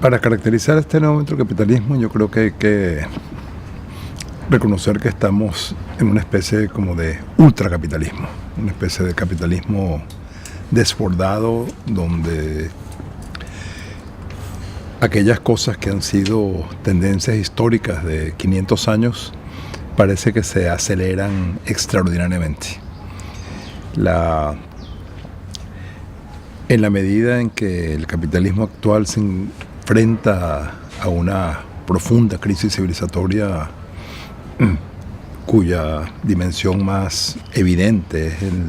Para caracterizar este nuevo momento del capitalismo, yo creo que hay que reconocer que estamos en una especie como de ultracapitalismo, una especie de capitalismo desbordado, donde aquellas cosas que han sido tendencias históricas de 500 años parece que se aceleran extraordinariamente. En la medida en que el capitalismo actual se enfrenta a una profunda crisis civilizatoria cuya dimensión más evidente es el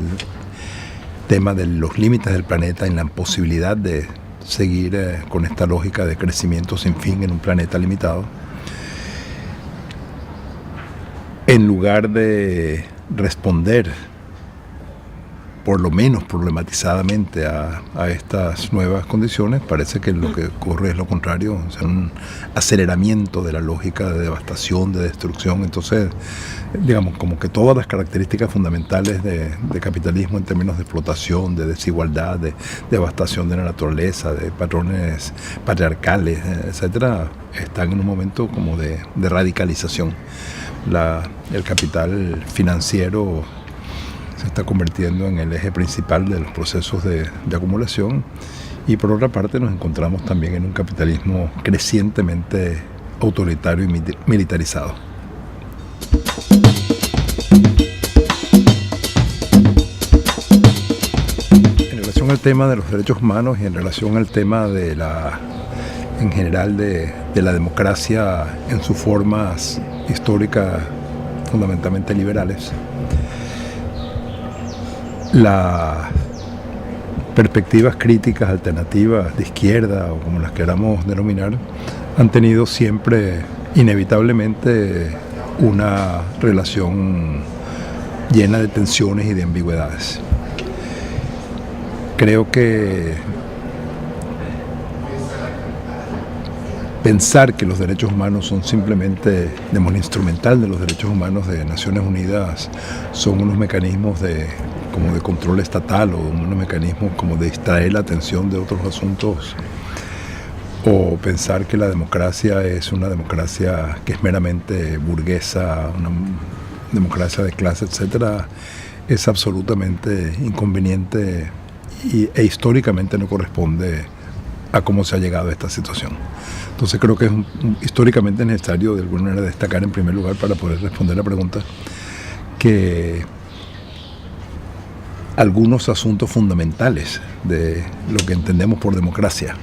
tema de los límites del planeta, en la imposibilidad de seguir con esta lógica de crecimiento sin fin en un planeta limitado, en lugar de responder por lo menos problematizadamente a estas nuevas condiciones, parece que lo que ocurre es lo contrario, o sea, un aceleramiento de la lógica de devastación, de destrucción. Entonces, digamos, como que todas las características fundamentales de capitalismo en términos de explotación, de desigualdad, de devastación de la naturaleza, de patrones patriarcales, etcétera, están en un momento como de radicalización. El capital financiero se está convirtiendo en el eje principal de los procesos de acumulación, y por otra parte nos encontramos también en un capitalismo crecientemente autoritario y militarizado. En relación al tema de los derechos humanos y en relación al tema en general de la democracia en sus formas históricas fundamentalmente liberales, las perspectivas críticas alternativas de izquierda, o como las queramos denominar, han tenido siempre inevitablemente una relación llena de tensiones y de ambigüedades. Creo que pensar que los derechos humanos son simplemente, el instrumental de los derechos humanos de Naciones Unidas son unos mecanismos como de control estatal, o unos mecanismos como de distraer la atención de otros asuntos, o pensar que la democracia es una democracia que es meramente burguesa, una democracia de clase, etcétera, es absolutamente inconveniente e históricamente no corresponde a cómo se ha llegado a esta situación. Entonces creo que es históricamente necesario de alguna manera destacar en primer lugar, para poder responder la pregunta, que algunos asuntos fundamentales de lo que entendemos por democracia,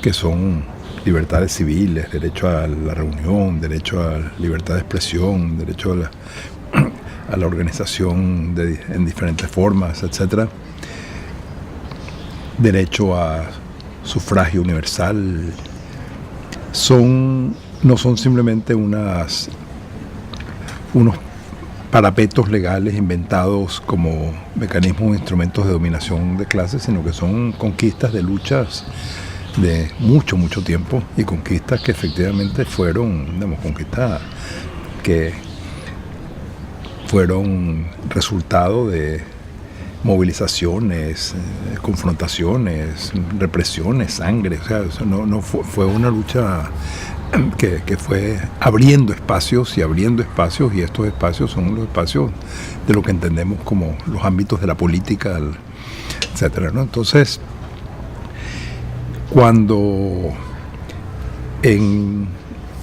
que son libertades civiles, derecho a la reunión, derecho a la libertad de expresión, derecho a la organización en diferentes formas, etcétera, derecho a sufragio universal, no son simplemente unos parapetos legales inventados como mecanismos o instrumentos de dominación de clases, sino que son conquistas de luchas de mucho tiempo, y conquistas que efectivamente fueron resultado de movilizaciones, confrontaciones, represiones, sangre. O sea, fue una lucha que fue abriendo espacios, y estos espacios son los espacios de lo que entendemos como los ámbitos de la política, etcétera, ¿no? Entonces, cuando en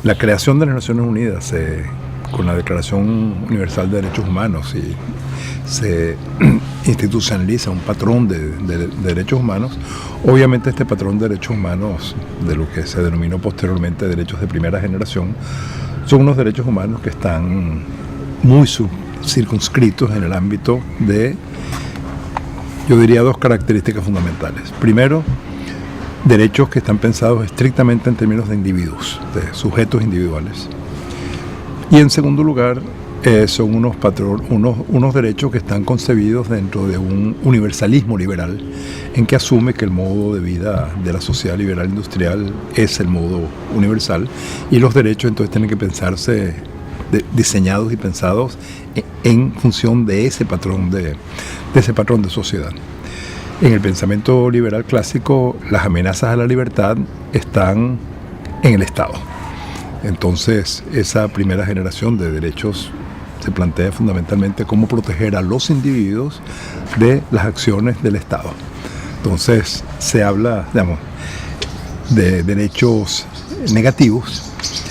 la creación de las Naciones Unidas, con la Declaración Universal de Derechos Humanos, y se institucionaliza un patrón de derechos humanos, obviamente este patrón de derechos humanos, de lo que se denominó posteriormente derechos de primera generación, son unos derechos humanos que están muy circunscritos en el ámbito de, yo diría, dos características fundamentales. Primero, derechos que están pensados estrictamente en términos de individuos, de sujetos individuales. Y en segundo lugar, son unos derechos que están concebidos dentro de un universalismo liberal, en que asume que el modo de vida de la sociedad liberal industrial es el modo universal, y los derechos entonces tienen que pensarse diseñados y pensados en función de ese patrón de sociedad. En el pensamiento liberal clásico, las amenazas a la libertad están en el Estado. Entonces, esa primera generación de derechos se plantea fundamentalmente cómo proteger a los individuos de las acciones del Estado. Entonces, se habla, digamos, de derechos negativos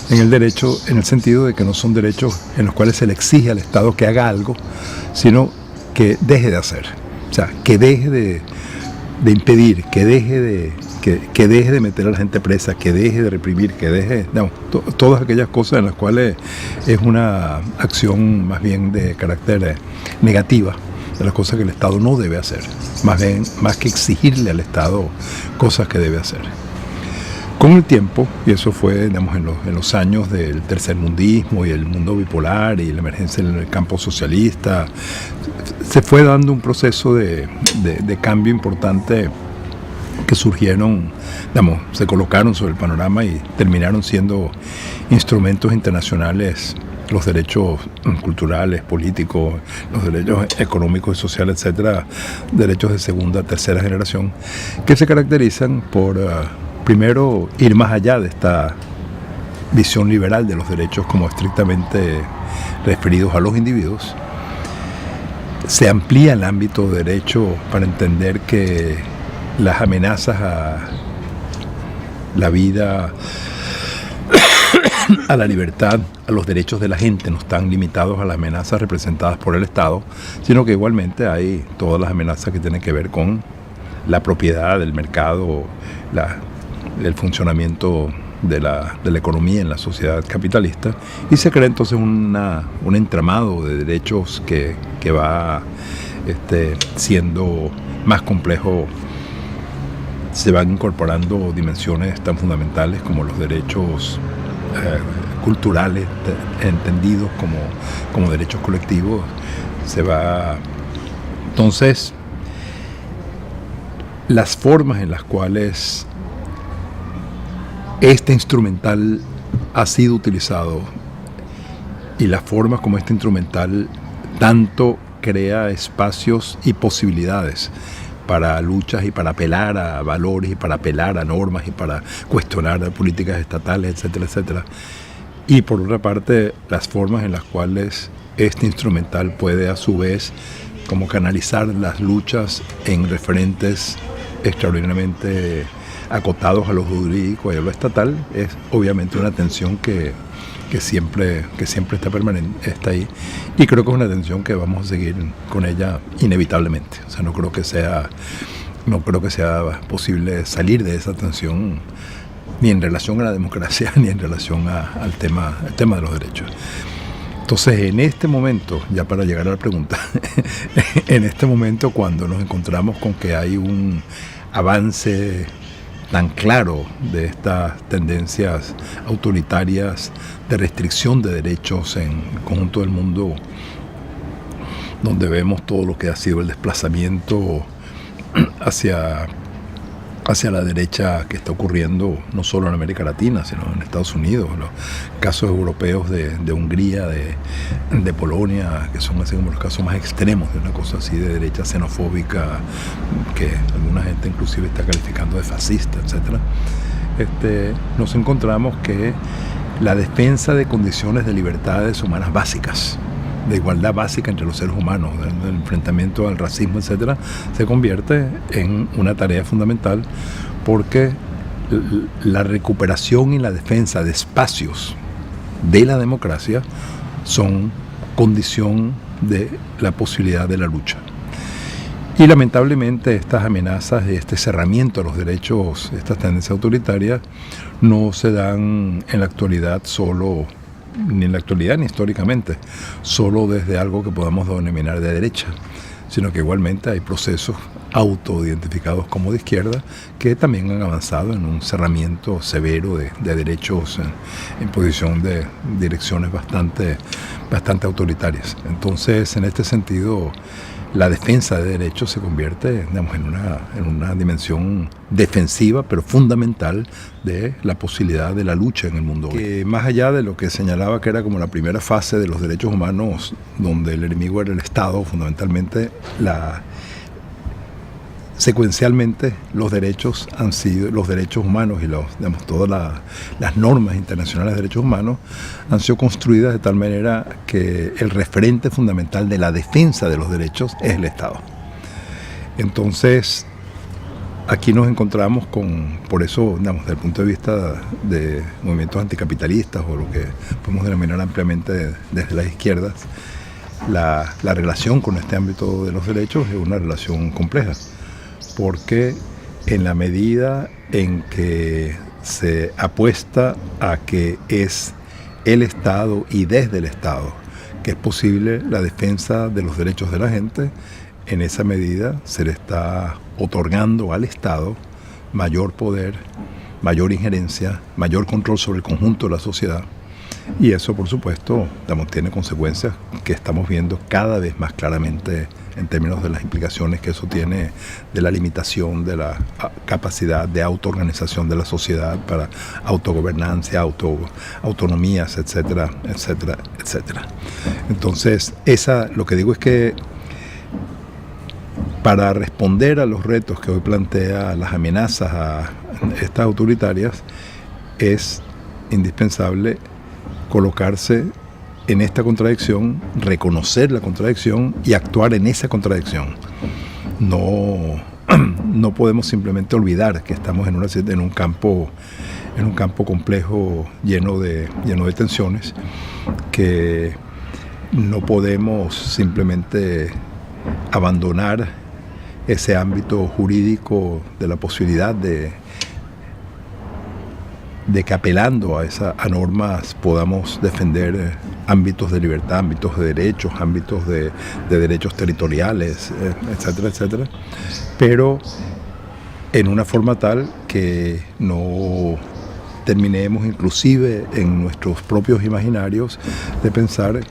en el derecho, en el sentido de que no son derechos en los cuales se le exige al Estado que haga algo, sino que deje de hacer. O sea, que deje de impedir, que deje de meter a la gente presa, que deje de reprimir, que deje, digamos, todas aquellas cosas en las cuales es una acción más bien de carácter negativa, de las cosas que el Estado no debe hacer, más que exigirle al Estado cosas que debe hacer. Con el tiempo, y eso fue, digamos, en los años del tercermundismo y el mundo bipolar y la emergencia en el campo socialista, se fue dando un proceso de cambio importante que surgieron, digamos, se colocaron sobre el panorama y terminaron siendo instrumentos internacionales, los derechos culturales, políticos, los derechos económicos y sociales, etcétera, derechos de segunda, tercera generación, que se caracterizan por primero ir más allá de esta visión liberal de los derechos como estrictamente referidos a los individuos. Se amplía el ámbito de derecho para entender que las amenazas a la vida, a la libertad, a los derechos de la gente no están limitados a las amenazas representadas por el Estado, sino que igualmente hay todas las amenazas que tienen que ver con la propiedad, el mercado, el funcionamiento de la economía en la sociedad capitalista, y se crea entonces un entramado de derechos que va siendo más complejo. Se van incorporando dimensiones tan fundamentales como los derechos culturales entendidos como derechos colectivos. Entonces, las formas en las cuales este instrumental ha sido utilizado y las formas como este instrumental tanto crea espacios y posibilidades para luchas y para apelar a valores y para apelar a normas y para cuestionar políticas estatales, etcétera, etcétera. Y por otra parte, las formas en las cuales este instrumental puede a su vez como canalizar las luchas en referentes extraordinariamente acotados a lo jurídico y a lo estatal, es obviamente una tensión que siempre está ahí, y creo que es una tensión que vamos a seguir con ella inevitablemente. O sea, no creo que sea posible salir de esa tensión ni en relación a la democracia ni en relación al tema de los derechos. Entonces, en este momento, ya para llegar a la pregunta, en este momento cuando nos encontramos con que hay un avance tan claro de estas tendencias autoritarias de restricción de derechos en el conjunto del mundo, donde vemos todo lo que ha sido el desplazamiento hacia la derecha que está ocurriendo no solo en América Latina, sino en Estados Unidos, los casos europeos de Hungría, de Polonia, que son así como los casos más extremos de una cosa así de derecha xenofóbica, que alguna gente inclusive está calificando de fascista, etc. Nos encontramos que la defensa de condiciones de libertades humanas básicas, de igualdad básica entre los seres humanos, del enfrentamiento al racismo, etcétera, se convierte en una tarea fundamental, porque la recuperación y la defensa de espacios de la democracia son condición de la posibilidad de la lucha. Y lamentablemente estas amenazas y este cerramiento a los derechos, estas tendencias autoritarias, no se dan en la actualidad ni en la actualidad ni históricamente, solo desde algo que podamos denominar de derecha, sino que igualmente hay procesos autoidentificados como de izquierda que también han avanzado en un cerramiento severo de derechos en posición de direcciones bastante autoritarias. Entonces, en este sentido, la defensa de derechos se convierte, digamos, en una dimensión defensiva, pero fundamental de la posibilidad de la lucha en el mundo hoy. Que más allá de lo que señalaba que era como la primera fase de los derechos humanos, donde el enemigo era el Estado, fundamentalmente secuencialmente los derechos humanos y todas las normas internacionales de derechos humanos han sido construidas de tal manera que el referente fundamental de la defensa de los derechos es el Estado. Entonces, aquí nos encontramos por eso, desde el punto de vista de movimientos anticapitalistas o lo que podemos denominar ampliamente desde las izquierdas, la relación con este ámbito de los derechos es una relación compleja, porque en la medida en que se apuesta a que es el Estado y desde el Estado que es posible la defensa de los derechos de la gente, en esa medida se le está otorgando al Estado mayor poder, mayor injerencia, mayor control sobre el conjunto de la sociedad. Y eso, por supuesto, tiene consecuencias que estamos viendo cada vez más claramente en términos de las implicaciones que eso tiene de la limitación de la capacidad de autoorganización de la sociedad para autogobernancia, autonomías, etcétera, etcétera, etcétera. Entonces, lo que digo es que para responder a los retos que hoy plantea las amenazas a estas autoritarias, es indispensable colocarse en esta contradicción, reconocer la contradicción y actuar en esa contradicción. No podemos simplemente olvidar que estamos en un campo complejo lleno de tensiones, que no podemos simplemente abandonar ese ámbito jurídico de la posibilidad de que apelando a normas podamos defender ámbitos de libertad, ámbitos de derechos, ámbitos de derechos territoriales, etcétera, etcétera, pero en una forma tal que no terminemos inclusive en nuestros propios imaginarios de pensar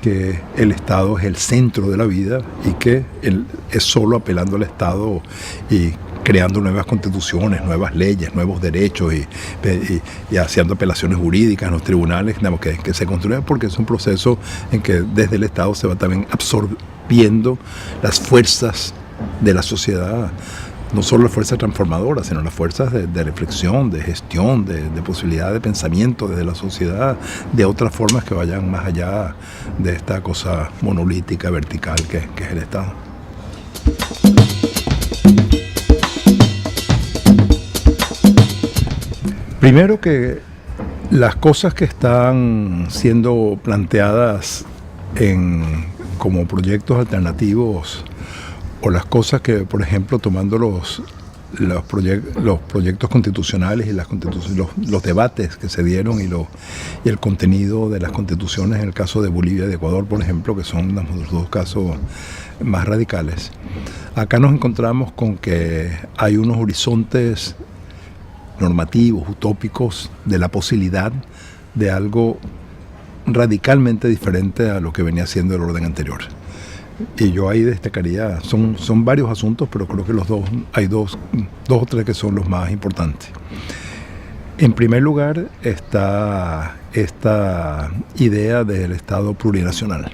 que el Estado es el centro de la vida y que es solo apelando al Estado y creando nuevas constituciones, nuevas leyes, nuevos derechos y haciendo apelaciones jurídicas en los tribunales que se construyan, porque es un proceso en que desde el Estado se va también absorbiendo las fuerzas de la sociedad, no solo las fuerzas transformadoras, sino las fuerzas de reflexión, de gestión, de posibilidad de pensamiento desde la sociedad, de otras formas que vayan más allá de esta cosa monolítica, vertical que es el Estado. Primero que las cosas que están siendo planteadas como proyectos alternativos, o las cosas que, por ejemplo, tomando los proyectos constitucionales y los debates que se dieron y el contenido de las constituciones en el caso de Bolivia y de Ecuador, por ejemplo, que son los dos casos más radicales. Acá nos encontramos con que hay unos horizontes normativos, utópicos, de la posibilidad de algo radicalmente diferente a lo que venía siendo el orden anterior. Y yo ahí destacaría, son varios asuntos, pero creo que hay dos o tres que son los más importantes. En primer lugar está esta idea del Estado plurinacional,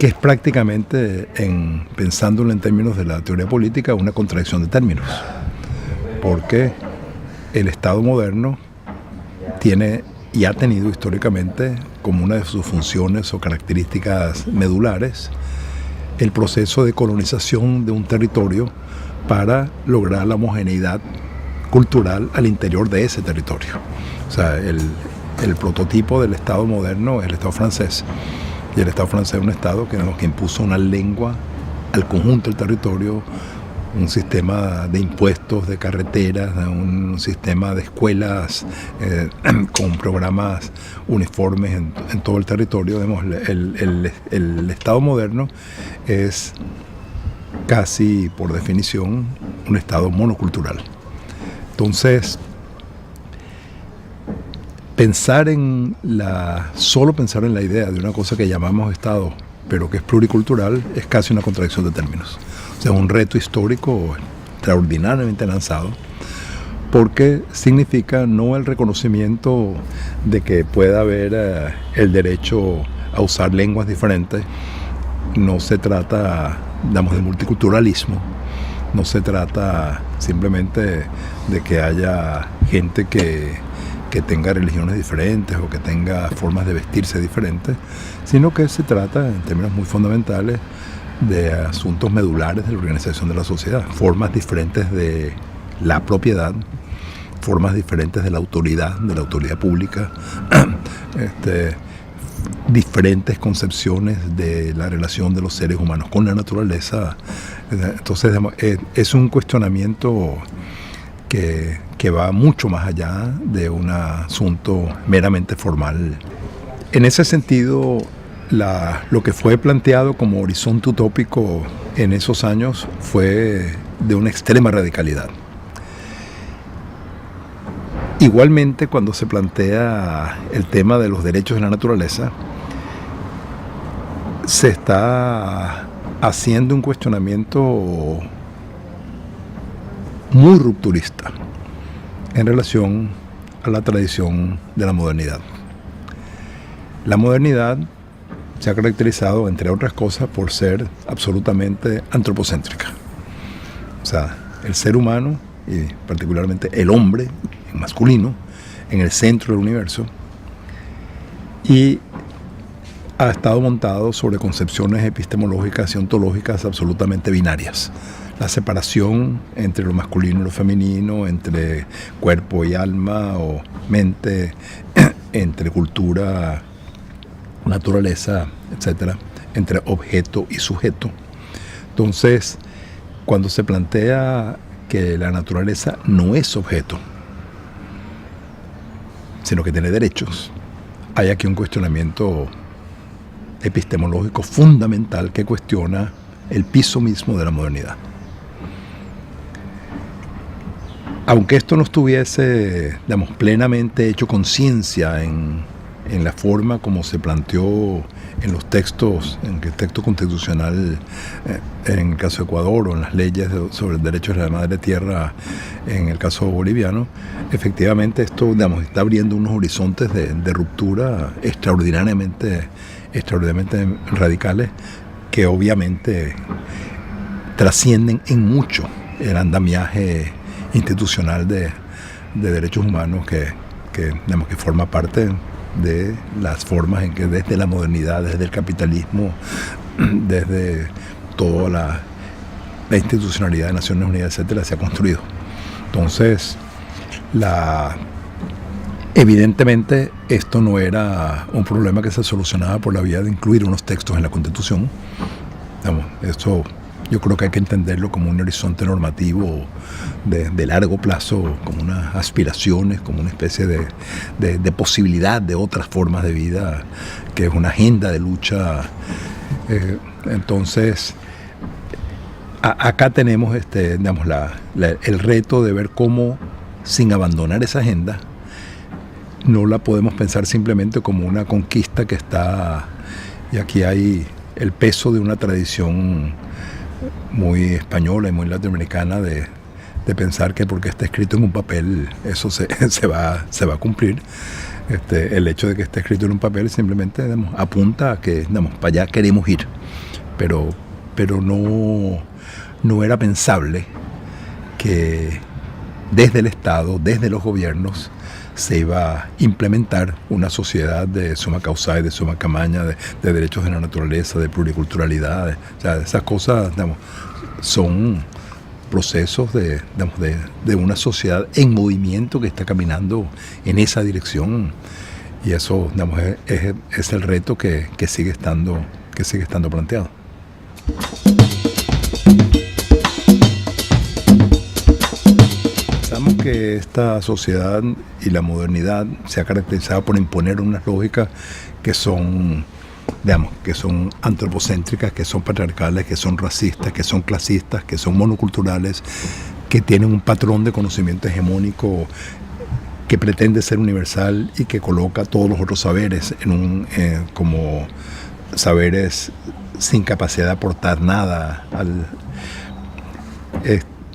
que es prácticamente, pensándolo en términos de la teoría política, una contradicción de términos, porque el Estado moderno tiene y ha tenido históricamente como una de sus funciones o características medulares el proceso de colonización de un territorio para lograr la homogeneidad cultural al interior de ese territorio. O sea, el prototipo del Estado moderno es el Estado francés, y el Estado francés es un Estado que impuso una lengua al conjunto del territorio, un sistema de impuestos, de carreteras, un sistema de escuelas con programas uniformes en todo el territorio. El Estado moderno es casi, por definición, un Estado monocultural. Entonces, solo pensar en la idea de una cosa que llamamos Estado, pero que es pluricultural, es casi una contradicción de términos. O sea, un reto histórico extraordinariamente lanzado, porque significa no el reconocimiento de que pueda haber el derecho a usar lenguas diferentes. No se trata de multiculturalismo. No se trata simplemente de que haya gente que tenga religiones diferentes o que tenga formas de vestirse diferentes, sino que se trata, en términos muy fundamentales, de asuntos medulares de la organización de la sociedad, formas diferentes de la propiedad, formas diferentes de la autoridad pública, diferentes concepciones de la relación de los seres humanos con la naturaleza. Entonces, es un cuestionamiento que va mucho más allá de un asunto meramente formal. En ese sentido, lo que fue planteado como horizonte utópico en esos años fue de una extrema radicalidad. Igualmente, cuando se plantea el tema de los derechos de la naturaleza, se está haciendo un cuestionamiento muy rupturista en relación a la tradición de la modernidad. La modernidad se ha caracterizado, entre otras cosas, por ser absolutamente antropocéntrica. O sea, el ser humano, y particularmente el hombre masculino, en el centro del universo, y ha estado montado sobre concepciones epistemológicas y ontológicas absolutamente binarias. La separación entre lo masculino y lo femenino, entre cuerpo y alma o mente, entre cultura, naturaleza, etcétera, entre objeto y sujeto. Entonces, cuando se plantea que la naturaleza no es objeto, sino que tiene derechos, hay aquí un cuestionamiento epistemológico fundamental que cuestiona el piso mismo de la modernidad. Aunque esto no estuviese, plenamente hecho conciencia en la forma como se planteó en los textos, en el texto constitucional en el caso de Ecuador, o en las leyes sobre el derecho de la madre tierra en el caso boliviano, efectivamente esto está abriendo unos horizontes de ruptura extraordinariamente radicales, que obviamente trascienden en mucho el andamiaje institucional de derechos humanos que forma parte de las formas en que desde la modernidad, desde el capitalismo, desde toda la institucionalidad de Naciones Unidas, etcétera, se ha construido. Entonces, evidentemente esto no era un problema que se solucionaba por la vía de incluir unos textos en la Constitución. Esto yo creo que hay que entenderlo como un horizonte normativo de largo plazo, como unas aspiraciones, como una especie de posibilidad de otras formas de vida, que es una agenda de lucha. Entonces, acá tenemos el reto de ver cómo, sin abandonar esa agenda, no la podemos pensar simplemente como una conquista que está, y aquí hay el peso de una tradición muy española y muy latinoamericana de pensar que porque está escrito en un papel eso se va a cumplir. El hecho de que esté escrito en un papel simplemente apunta a que para allá queremos ir, pero no era pensable que desde el Estado, desde los gobiernos, se iba a implementar una sociedad de suma causa y de suma camaña, de derechos de la naturaleza, de pluriculturalidad. O sea, esas cosas son procesos de una sociedad en movimiento que está caminando en esa dirección, y eso es el reto que sigue estando planteado. Pensamos que esta sociedad y la modernidad se ha caracterizado por imponer unas lógicas que son antropocéntricas, que son patriarcales, que son racistas, que son clasistas, que son monoculturales, que tienen un patrón de conocimiento hegemónico que pretende ser universal y que coloca todos los otros saberes como saberes sin capacidad de aportar nada.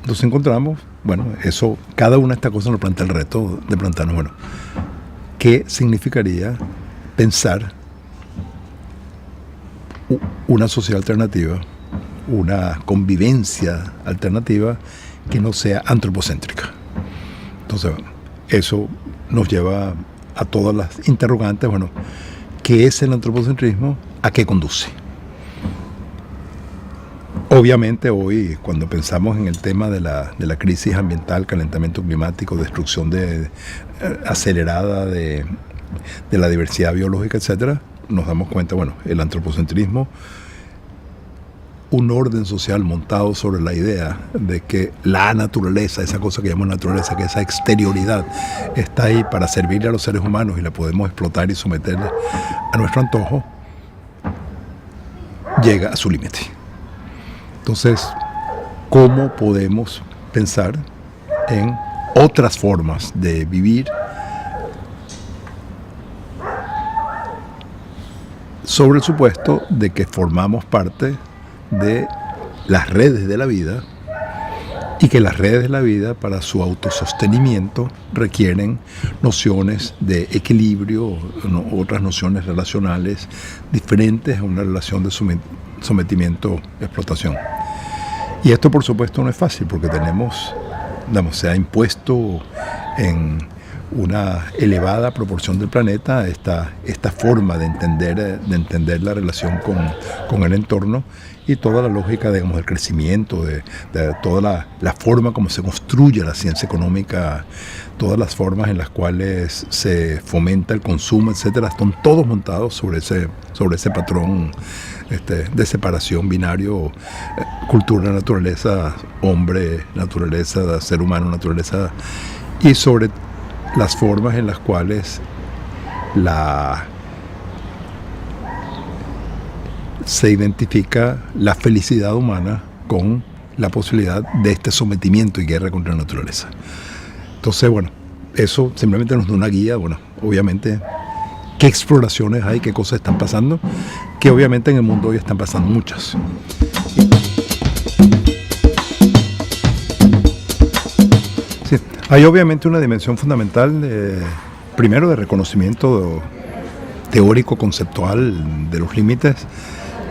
Nos encontramos, cada una de estas cosas nos plantea el reto de plantearnos, ¿qué significaría pensar una sociedad alternativa, una convivencia alternativa que no sea antropocéntrica. Entonces, eso nos lleva a todas las interrogantes, bueno, ¿qué es el antropocentrismo? ¿A qué conduce? Obviamente hoy, cuando pensamos en el tema de la crisis ambiental, calentamiento climático, destrucción acelerada de la diversidad biológica, etcétera, nos damos cuenta, bueno, el antropocentrismo, un orden social montado sobre la idea de que la naturaleza, esa cosa que llamamos naturaleza, que esa exterioridad está ahí para servirle a los seres humanos y la podemos explotar y someter a nuestro antojo, llega a su límite. Entonces, ¿cómo podemos pensar en otras formas de vivir sobre el supuesto de que formamos parte de las redes de la vida y que las redes de la vida para su autosostenimiento requieren nociones de equilibrio, otras nociones relacionales diferentes a una relación de sometimiento-explotación? Y esto por supuesto no es fácil porque se ha impuesto en una elevada proporción del planeta esta forma de entender la relación con el entorno y toda la lógica, digamos, del crecimiento, de toda la forma como se construye la ciencia económica, todas las formas en las cuales se fomenta el consumo, etcétera, están todos montados sobre ese patrón de separación binario, cultura, naturaleza, hombre, naturaleza, ser humano, naturaleza, y sobre las formas en las cuales se identifica la felicidad humana con la posibilidad de este sometimiento y guerra contra la naturaleza. Entonces, bueno, eso simplemente nos da una guía, bueno, obviamente, qué exploraciones hay, qué cosas están pasando, que obviamente en el mundo hoy están pasando muchas. Sí, hay obviamente una dimensión fundamental, primero de reconocimiento teórico, conceptual de los límites,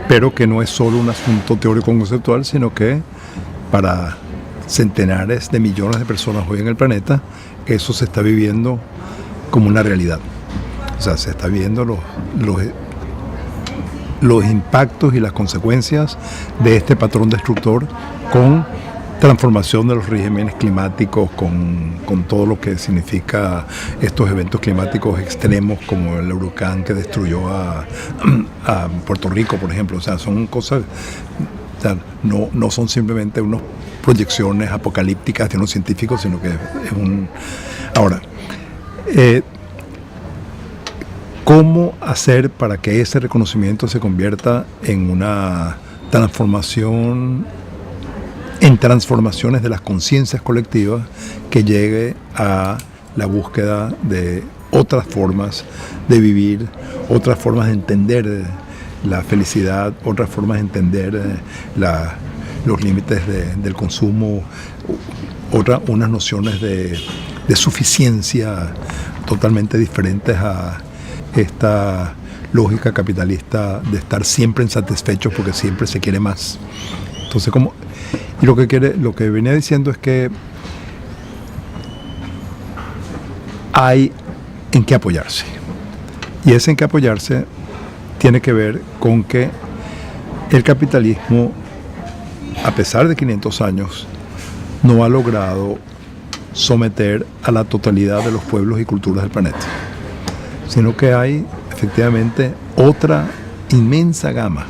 pero que no es solo un asunto teórico-conceptual, sino que para centenares de millones de personas hoy en el planeta, eso se está viviendo como una realidad. O sea, se está viendo los impactos y las consecuencias de este patrón destructor con transformación de los regímenes climáticos, con todo lo que significa estos eventos climáticos extremos como el huracán que destruyó a Puerto Rico, por ejemplo. O sea, son cosas, o sea, no son simplemente unas proyecciones apocalípticas de unos científicos, sino que es un... Ahora, ¿cómo hacer para que ese reconocimiento se convierta en una transformación, en transformaciones de las conciencias colectivas que llegue a la búsqueda de otras formas de vivir, otras formas de entender la felicidad, otras formas de entender los límites del consumo, unas nociones de suficiencia totalmente diferentes a esta lógica capitalista de estar siempre insatisfechos porque siempre se quiere más? Entonces, y lo que venía diciendo es que hay en qué apoyarse. Y ese en qué apoyarse tiene que ver con que el capitalismo, a pesar de 500 años, no ha logrado someter a la totalidad de los pueblos y culturas del planeta, sino que hay efectivamente otra inmensa gama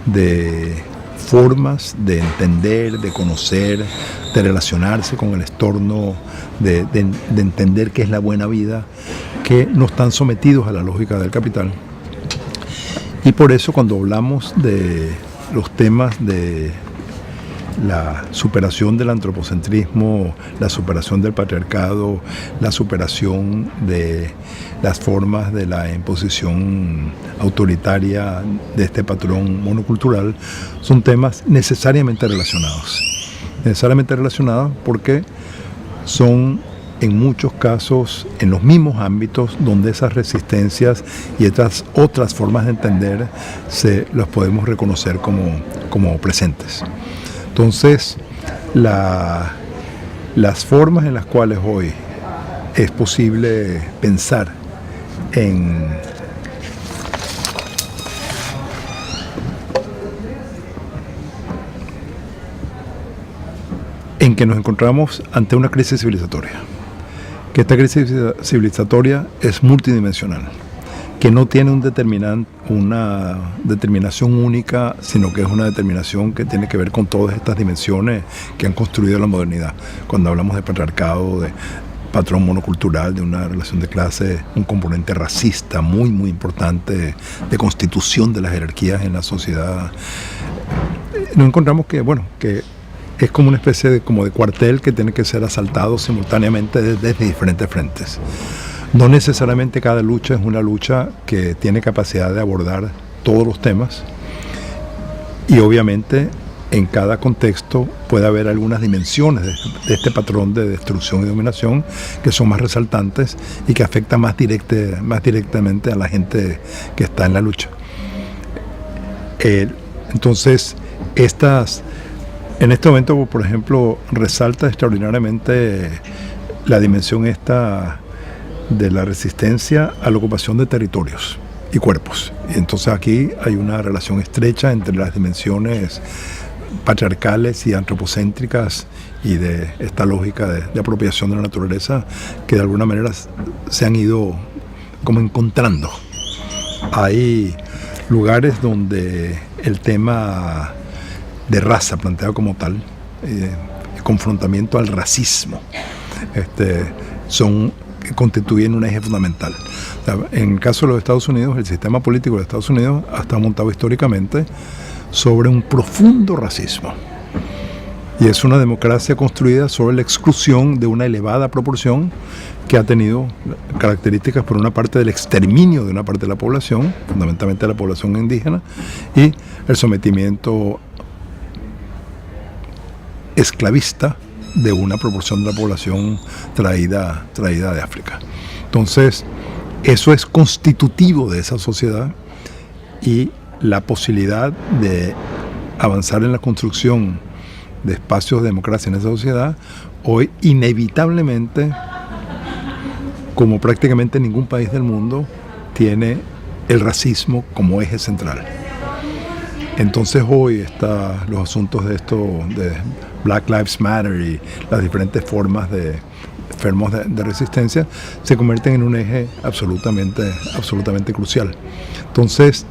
de formas de entender, de conocer, de relacionarse con el entorno, de entender qué es la buena vida, que no están sometidos a la lógica del capital. Y por eso cuando hablamos de los temas de la superación del antropocentrismo, la superación del patriarcado, la superación de las formas de la imposición autoritaria de este patrón monocultural, son temas necesariamente relacionados porque son en muchos casos en los mismos ámbitos donde esas resistencias y estas otras formas de entender las podemos reconocer como presentes. Entonces, las formas en las cuales hoy es posible pensar en que nos encontramos ante una crisis civilizatoria, que esta crisis civilizatoria es multidimensional, que no tiene una determinación única, sino que es una determinación que tiene que ver con todas estas dimensiones que han construido la modernidad. Cuando hablamos de patriarcado, de patrón monocultural, de una relación de clase, un componente racista muy, muy importante, de constitución de las jerarquías en la sociedad, nos encontramos que es como una especie de cuartel que tiene que ser asaltado simultáneamente desde diferentes frentes. No necesariamente cada lucha es una lucha que tiene capacidad de abordar todos los temas, y obviamente en cada contexto puede haber algunas dimensiones de este patrón de destrucción y dominación que son más resaltantes y que afectan más directamente a la gente que está en la lucha. Entonces, en este momento, por ejemplo, resalta extraordinariamente la dimensión esta de la resistencia a la ocupación de territorios y cuerpos. Y entonces aquí hay una relación estrecha entre las dimensiones patriarcales y antropocéntricas y de esta lógica de apropiación de la naturaleza que de alguna manera se han ido como encontrando. Hay lugares donde el tema de raza planteado como tal, el confrontamiento al racismo, constituyen un eje fundamental. O sea, en el caso de los Estados Unidos, el sistema político de Estados Unidos está montado históricamente sobre un profundo racismo. Y es una democracia construida sobre la exclusión de una elevada proporción que ha tenido características, por una parte, del exterminio de una parte de la población, fundamentalmente de la población indígena, y el sometimiento esclavista de una proporción de la población traída de África. Entonces, eso es constitutivo de esa sociedad, y la posibilidad de avanzar en la construcción de espacios de democracia en esa sociedad, hoy inevitablemente, como prácticamente ningún país del mundo, tiene el racismo como eje central. Entonces hoy los asuntos de Black Lives Matter y las diferentes formas de resistencia se convierten en un eje absolutamente crucial. Entonces,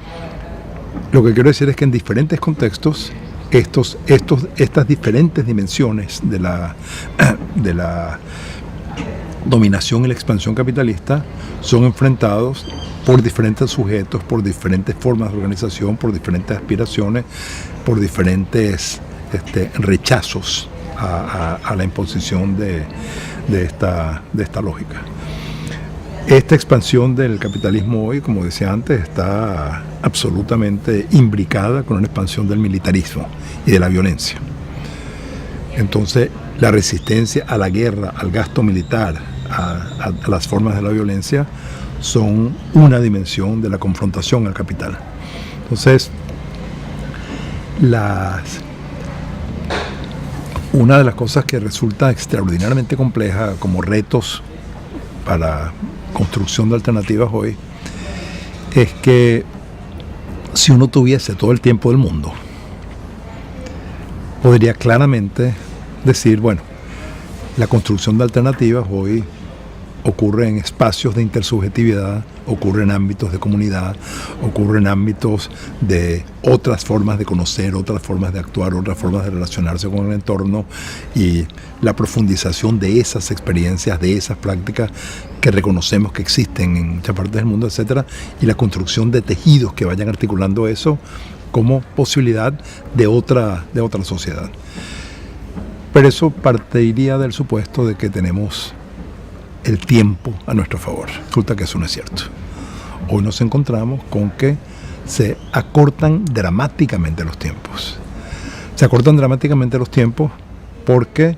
lo que quiero decir es que en diferentes contextos estas diferentes dimensiones de la dominación y la expansión capitalista son enfrentados por diferentes sujetos, por diferentes formas de organización, por diferentes aspiraciones, por diferentes rechazos a la imposición de esta lógica. Esta expansión del capitalismo hoy, como decía antes, está absolutamente imbricada con una expansión del militarismo y de la violencia. Entonces, la resistencia a la guerra, al gasto militar, a las formas de la violencia, son una dimensión de la confrontación al capital. Entonces, una de las cosas que resulta extraordinariamente compleja como retos para construcción de alternativas hoy es que si uno tuviese todo el tiempo del mundo, podría claramente decir, bueno, la construcción de alternativas hoy ocurre en espacios de intersubjetividad, ocurre en ámbitos de comunidad, ocurre en ámbitos de otras formas de conocer, otras formas de actuar, otras formas de relacionarse con el entorno, y la profundización de esas experiencias, de esas prácticas que reconocemos que existen en muchas partes del mundo, etcétera, y la construcción de tejidos que vayan articulando eso como posibilidad de otra sociedad. Pero eso partiría del supuesto de que tenemos el tiempo a nuestro favor. Resulta que eso no es cierto. Hoy nos encontramos con que se acortan dramáticamente los tiempos. Se acortan dramáticamente los tiempos porque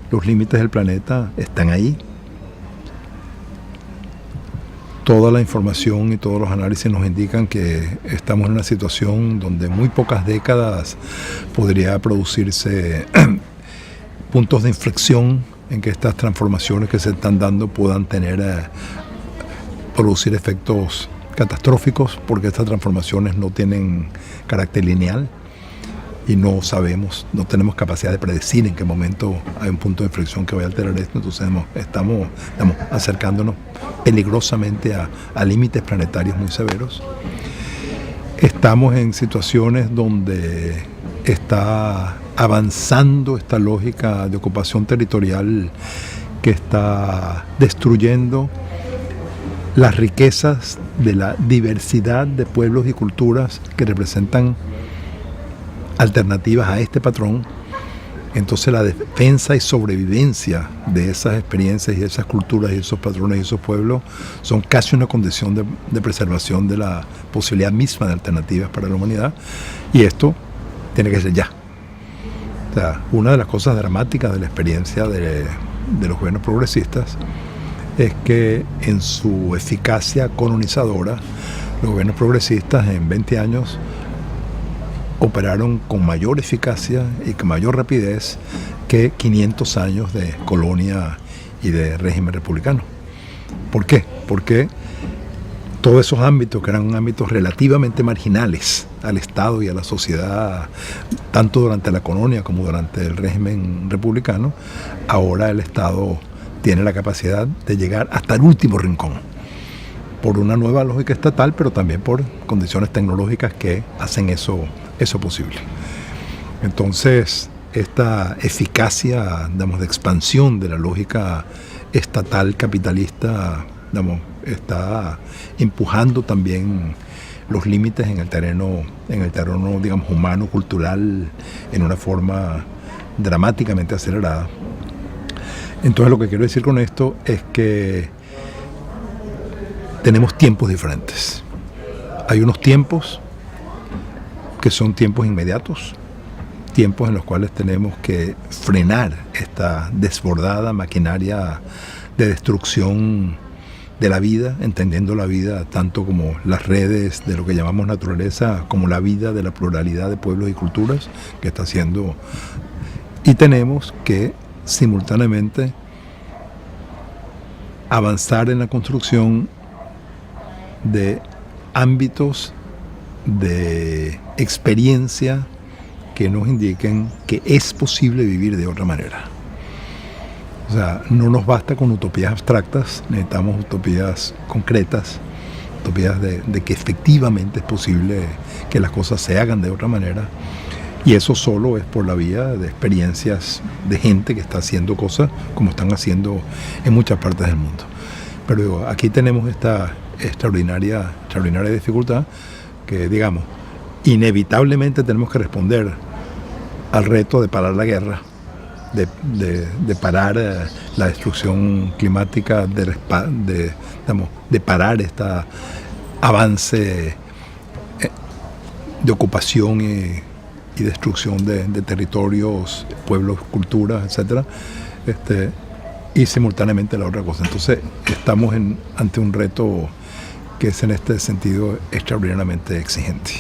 los límites del planeta están ahí, toda la información y todos los análisis nos indican que estamos en una situación donde en muy pocas décadas podría producirse puntos de inflexión en que estas transformaciones que se están dando puedan producir efectos catastróficos, porque estas transformaciones no tienen carácter lineal y no sabemos, no tenemos capacidad de predecir en qué momento hay un punto de inflexión que vaya a alterar esto. Entonces estamos acercándonos peligrosamente a límites planetarios muy severos. Estamos en situaciones donde está avanzando esta lógica de ocupación territorial que está destruyendo las riquezas de la diversidad de pueblos y culturas que representan alternativas a este patrón. Entonces la defensa y sobrevivencia de esas experiencias y esas culturas y esos patrones y esos pueblos son casi una condición de preservación de la posibilidad misma de alternativas para la humanidad, y esto tiene que ser ya. O sea, una de las cosas dramáticas de la experiencia de los gobiernos progresistas es que en su eficacia colonizadora, los gobiernos progresistas en 20 años operaron con mayor eficacia y con mayor rapidez que 500 años de colonia y de régimen republicano. ¿Por qué? Porque todos esos ámbitos, que eran ámbitos relativamente marginales al Estado y a la sociedad, tanto durante la colonia como durante el régimen republicano, ahora el Estado tiene la capacidad de llegar hasta el último rincón, por una nueva lógica estatal, pero también por condiciones tecnológicas que hacen eso posible. Entonces, esta eficacia, digamos, de expansión de la lógica estatal capitalista, digamos, está empujando también los límites en el terreno, digamos, humano, cultural, en una forma dramáticamente acelerada. Entonces, lo que quiero decir con esto es que tenemos tiempos diferentes. Hay unos tiempos que son tiempos inmediatos, tiempos en los cuales tenemos que frenar esta desbordada maquinaria de destrucción de la vida, entendiendo la vida tanto como las redes de lo que llamamos naturaleza, como la vida de la pluralidad de pueblos y culturas que está haciendo. Y tenemos que simultáneamente avanzar en la construcción de ámbitos de experiencia que nos indiquen que es posible vivir de otra manera. O sea, no nos basta con utopías abstractas, necesitamos utopías concretas, utopías de que efectivamente es posible que las cosas se hagan de otra manera, y eso solo es por la vía de experiencias de gente que está haciendo cosas como están haciendo en muchas partes del mundo. Pero digo, aquí tenemos esta extraordinaria dificultad que, digamos, inevitablemente tenemos que responder al reto de parar la guerra, de parar la destrucción climática, de parar este avance de ocupación y destrucción de territorios, pueblos, culturas, etc. Y simultáneamente la otra cosa. Entonces estamos ante un reto que es en este sentido extraordinariamente exigente.